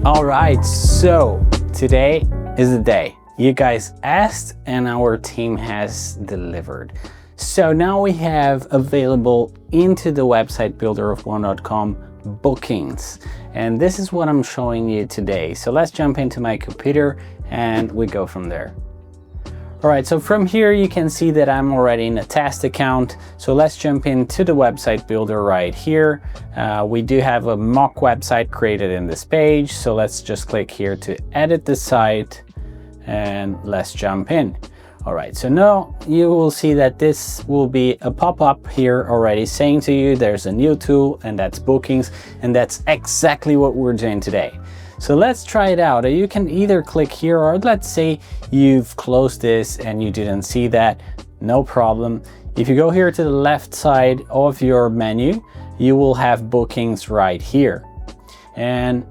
All right, so today is the day. You guys asked and our team has delivered. So now we have available into the website builder of One.com bookings. And this is what I'm showing you today. So let's jump into my computer and we go from there. All right, so from here you can see that I'm already in a test account. So let's jump into the website builder right here. We do have a mock website created in this page. So let's just click here to edit the site and let's jump in. All right, so now you will see that this will be a pop-up here already saying to you there's a new tool, and that's bookings, and that's exactly what we're doing today. So let's try it out. You can either click here, or let's say you've closed this and you didn't see that, no problem. If you go here to the left side of your menu, you will have bookings right here. And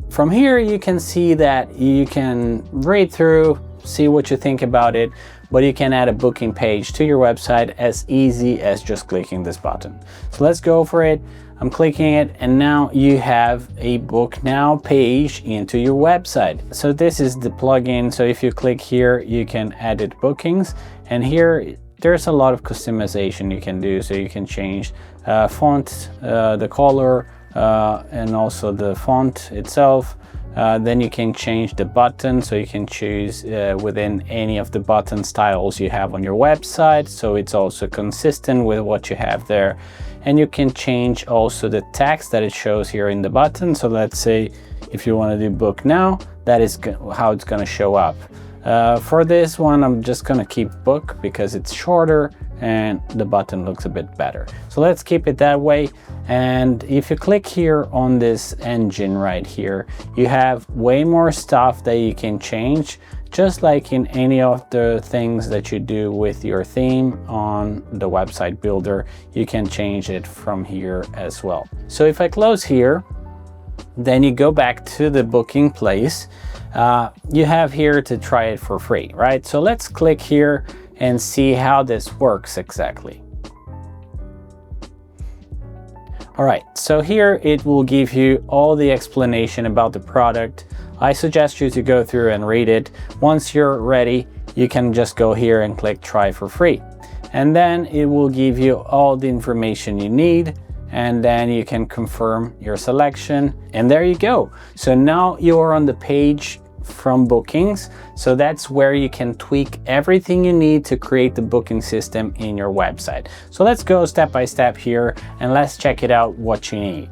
from here you can see that you can read through, see what you think about it, but you can add a booking page to your website as easy as just clicking this button. So let's go for it. I'm clicking it, and now you have a book now page into your website. So this is the plugin. So if you click here, you can edit bookings, and here there's a lot of customization you can do. So you can change font, the color, and also the font itself. Then you can change the button, so you can choose within any of the button styles you have on your website, so it's also consistent with what you have there. And you can change also the text that it shows here in the button. So let's say if you want to do book now, that is how it's going to show up. For this one, I'm just going to keep book because it's shorter and the button looks a bit better. So let's keep it that way. And if you click here on this engine right here, you have way more stuff that you can change, just like in any of the things that you do with your theme on the website builder. You can change it from here as well. So if I close here, then you go back to the booking place. You have here to try it for free, right? So let's click here and see how this works exactly. All right, so here it will give you all the explanation about the product. I suggest you to go through and read it. Once you're ready, you can just go here and click try for free. And then it will give you all the information you need, and then you can confirm your selection, and there you go. So now you're on the page from bookings. So that's where you can tweak everything you need to create the booking system in your website. So let's go step by step here and let's check it out what you need.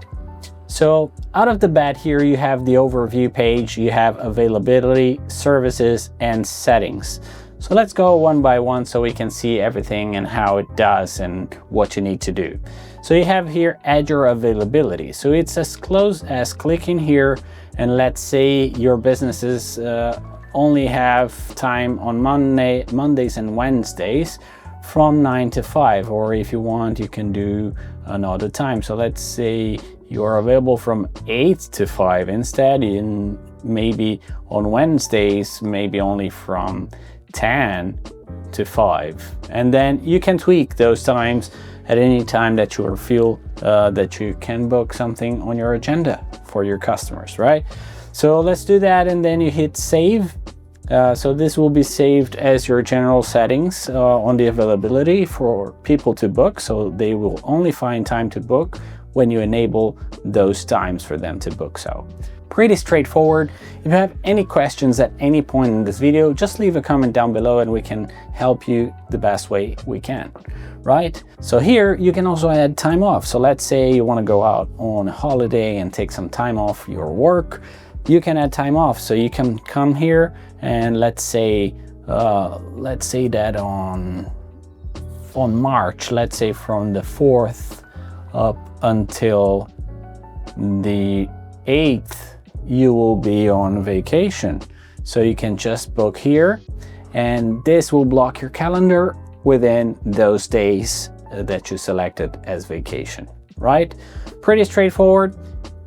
So out of the bat here, you have the overview page, you have availability, services, and settings. So let's go one by one so we can see everything and how it does and what you need to do. So you have here add your availability. So it's as close as clicking here, and let's say your businesses only have time on Mondays and Wednesdays from 9 to 5, or if you want, you can do another time. So let's say you're available from 8 to 5 instead, in maybe on Wednesdays, maybe only from 10 to 5. And then you can tweak those times at any time that you feel that you can book something on your agenda for your customers, right? So let's do that, and then you hit save. So this will be saved as your general settings on the availability for people to book. So they will only find time to book when you enable those times for them to book. So pretty straightforward. If you have any questions at any point in this video, just leave a comment down below and we can help you the best way we can, right? So here you can also add time off. So let's say you want to go out on a holiday and take some time off your work. You can add time off. So you can come here and let's say that on March, let's say from the 4th up until the 8th, you will be on vacation. So you can just book here, and this will block your calendar within those days that you selected as vacation, right? Pretty straightforward.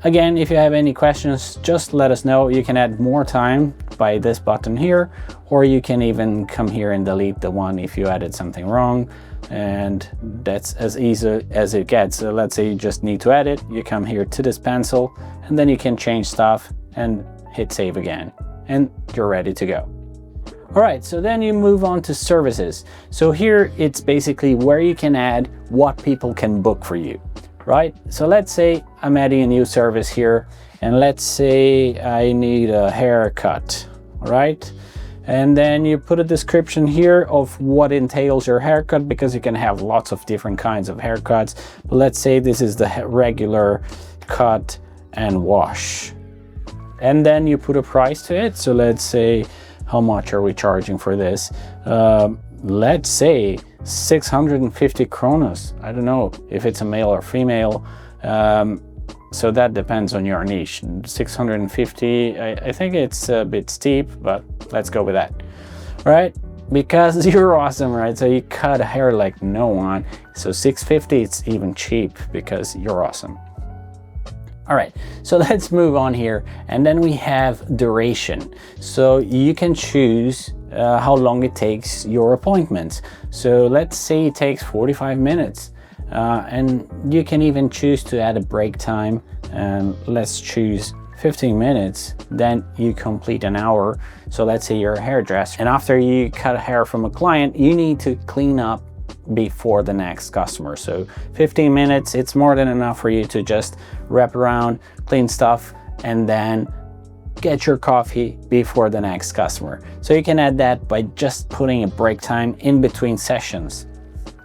Again, if you have any questions, just let us know. You can add more time by this button here, or you can even come here and delete the one if you added something wrong. And that's as easy as it gets. So let's say you just need to edit, you come here to this pencil, and then you can change stuff and hit save again, and you're ready to go. All right, so then you move on to services. So here it's basically where you can add what people can book for you, right? So let's say I'm adding a new service here, and let's say I need a haircut, right? And then you put a description here of what entails your haircut, because you can have lots of different kinds of haircuts. But let's say this is the regular cut and wash. And then you put a price to it. So let's say, how much are we charging for this? Let's say 650 kronos. I don't know if it's a male or female. So that depends on your niche. 650, I think it's a bit steep, but let's go with that. All right, because you're awesome, right? So you cut hair like no one. So 650, it's even cheap because you're awesome. All right, so let's move on here, and then we have duration. So you can choose how long it takes your appointments. So let's say it takes 45 minutes, and you can even choose to add a break time, and let's choose 15 minutes, then you complete an hour. So let's say you're a hairdresser, and after you cut hair from a client, you need to clean up before the next customer. So 15 minutes, it's more than enough for you to just wrap around, clean stuff, and then get your coffee before the next customer. So you can add that by just putting a break time in between sessions.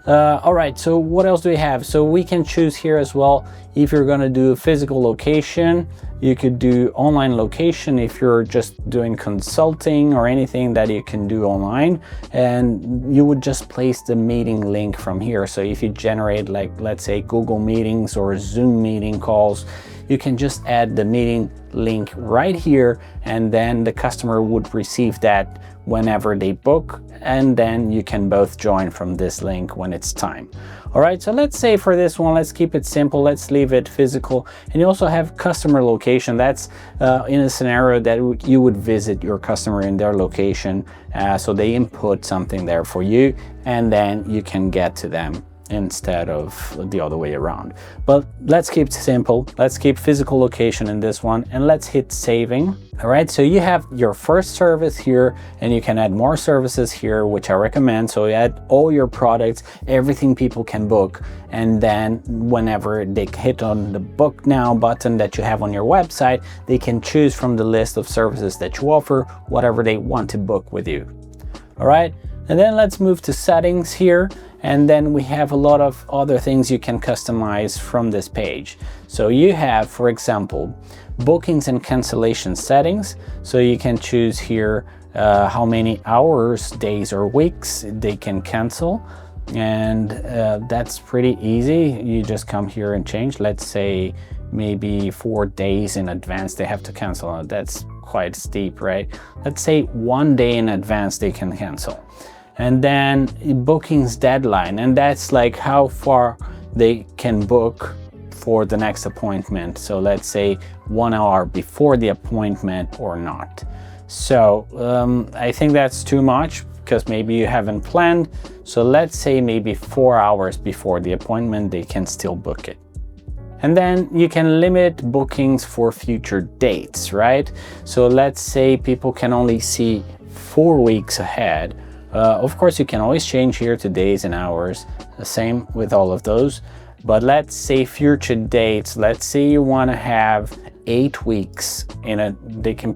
All right, so what else do we have? So we can choose here as well. If you're going to do a physical location, you could do online location if you're just doing consulting or anything that you can do online, and you would just place the meeting link from here. So if you generate, like, let's say Google Meetings or Zoom meeting calls, you can just add the meeting link right here, and then the customer would receive that whenever they book, and then you can both join from this link when it's time. All right, so let's say for this one, let's keep it simple. Let's leave it physical. And you also have customer location. That's in a scenario that you would visit your customer in their location. So they input something there for you, and then you can get to them instead of the other way around. But let's keep it simple. Let's keep physical location in this one, and let's hit saving. All right, so you have your first service here, and you can add more services here, which I recommend. So you add all your products, everything people can book, and then whenever they hit on the book now button that you have on your website, they can choose from the list of services that you offer whatever they want to book with you. All right, and then let's move to settings here. And then we have a lot of other things you can customize from this page. So you have, for example, bookings and cancellation settings. So you can choose here how many hours, days, or weeks they can cancel. And that's pretty easy. You just come here and change. Let's say maybe 4 days in advance they have to cancel. That's quite steep, right? Let's say 1 day in advance they can cancel. And then bookings deadline, and that's like how far they can book for the next appointment. So let's say 1 hour before the appointment or not. So I think that's too much, because maybe you haven't planned. So let's say maybe 4 hours before the appointment, they can still book it. And then you can limit bookings for future dates, right? So let's say people can only see 4 weeks ahead. Of course, you can always change here to days and hours, the same with all of those. But let's say future dates, let's say you want to have 8 weeks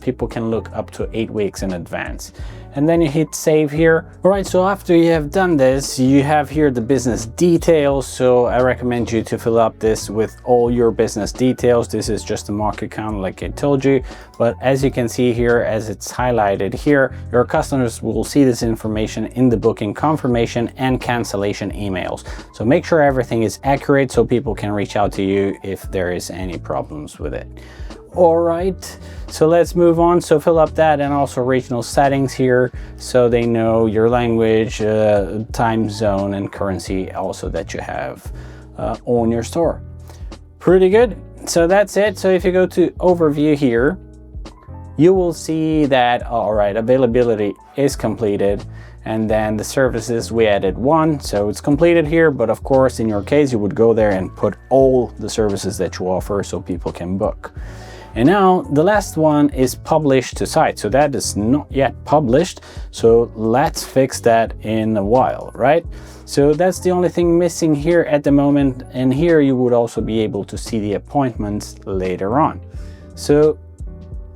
people can look up to 8 weeks in advance. And then you hit save here. All right, so after you have done this, you have here the business details. So I recommend you to fill up this with all your business details. This is just a mock account like I told you. But as you can see here, as it's highlighted here, your customers will see this information in the booking confirmation and cancellation emails. So make sure everything is accurate so people can reach out to you if there is any problems with it. All right, so let's move on. So fill up that, and also regional settings here, so they know your language, time zone, and currency also that you have on your store. Pretty good. So that's it. So if you go to overview here, you will see that, all right, availability is completed. And then the services, we added 1, so it's completed here. But of course, in your case, you would go there and put all the services that you offer so people can book. And now the last one is publish to site. So that is not yet published. So let's fix that in a while, right? So that's the only thing missing here at the moment. And here you would also be able to see the appointments later on. So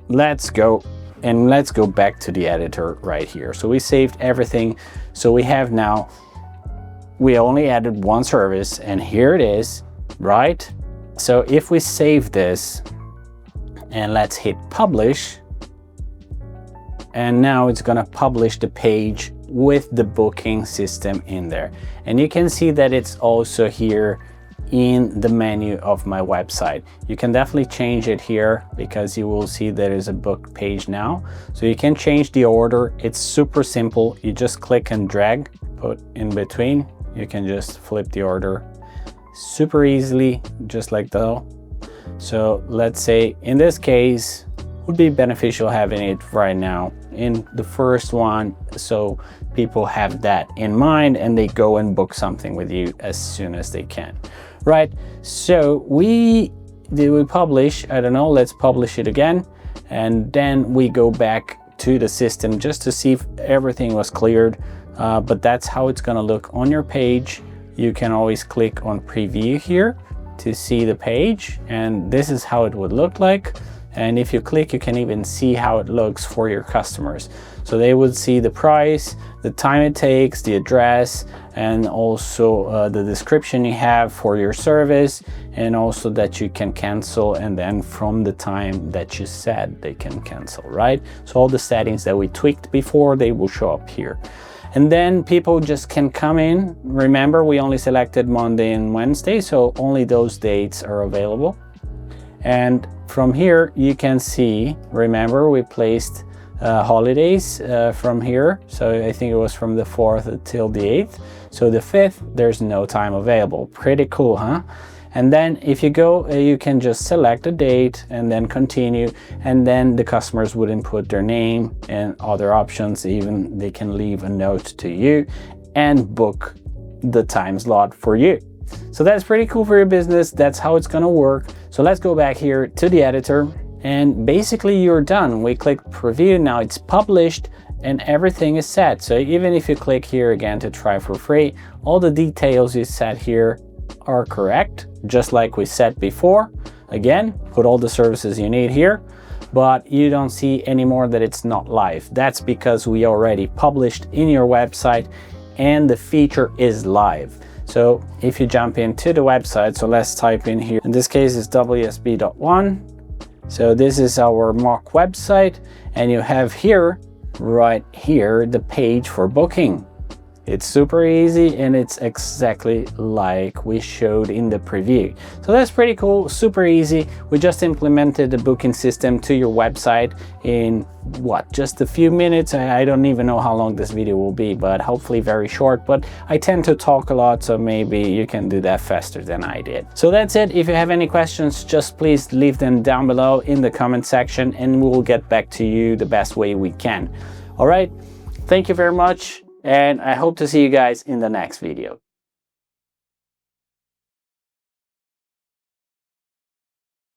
let's go back to the editor right here. So we saved everything. So we have now, we only added one service and here it is, right? So if we save this and let's hit publish, and now it's gonna publish the page with the booking system in there. And you can see that it's also here in the menu of my website. You can definitely change it here because you will see there is a book page now. So you can change the order. It's super simple. You just click and drag, put in between. You can just flip the order super easily, just like that. So let's say in this case, would be beneficial having it right now in the first one, so people have that in mind and they go and book something with you as soon as they can, right? So we publish, I don't know, let's publish it again, and then we go back to the system just to see if everything was cleared. But that's how it's gonna look on your page. You can always click on preview here to see the page, and this is how it would look like. And if you click, you can even see how it looks for your customers. So they would see the price, the time it takes, the address, and also the description you have for your service, and also that you can cancel, and then from the time that you said they can cancel, right? So all the settings that we tweaked before, they will show up here. And then people just can come in. Remember, we only selected Monday and Wednesday, so only those dates are available. And from here, you can see, remember, we placed holidays from here. So I think it was from the 4th until the 8th. So the 5th, there's no time available. Pretty cool, huh? And then if you go, you can just select a date and then continue. And then the customers would input their name and other options. Even they can leave a note to you and book the time slot for you. So that's pretty cool for your business. That's how it's gonna work. So let's go back here to the editor, and basically you're done. We click preview, now it's published and everything is set. So even if you click here again to try for free, all the details you set here are correct, just like we said before. Again, put all the services you need here, but you don't see anymore that it's not live. That's because we already published in your website and the feature is live. So if you jump into the website, so let's type in here, in this case it's WSB.one. So this is our mock website, and you have here, right here, the page for booking. It's super easy and it's exactly like we showed in the preview. So that's pretty cool, super easy. We just implemented the booking system to your website in what, just a few minutes. I don't even know how long this video will be, but hopefully very short. But I tend to talk a lot, so maybe you can do that faster than I did. So that's it. If you have any questions, just please leave them down below in the comment section and we will get back to you the best way we can. All right, thank you very much. And I hope to see you guys in the next video.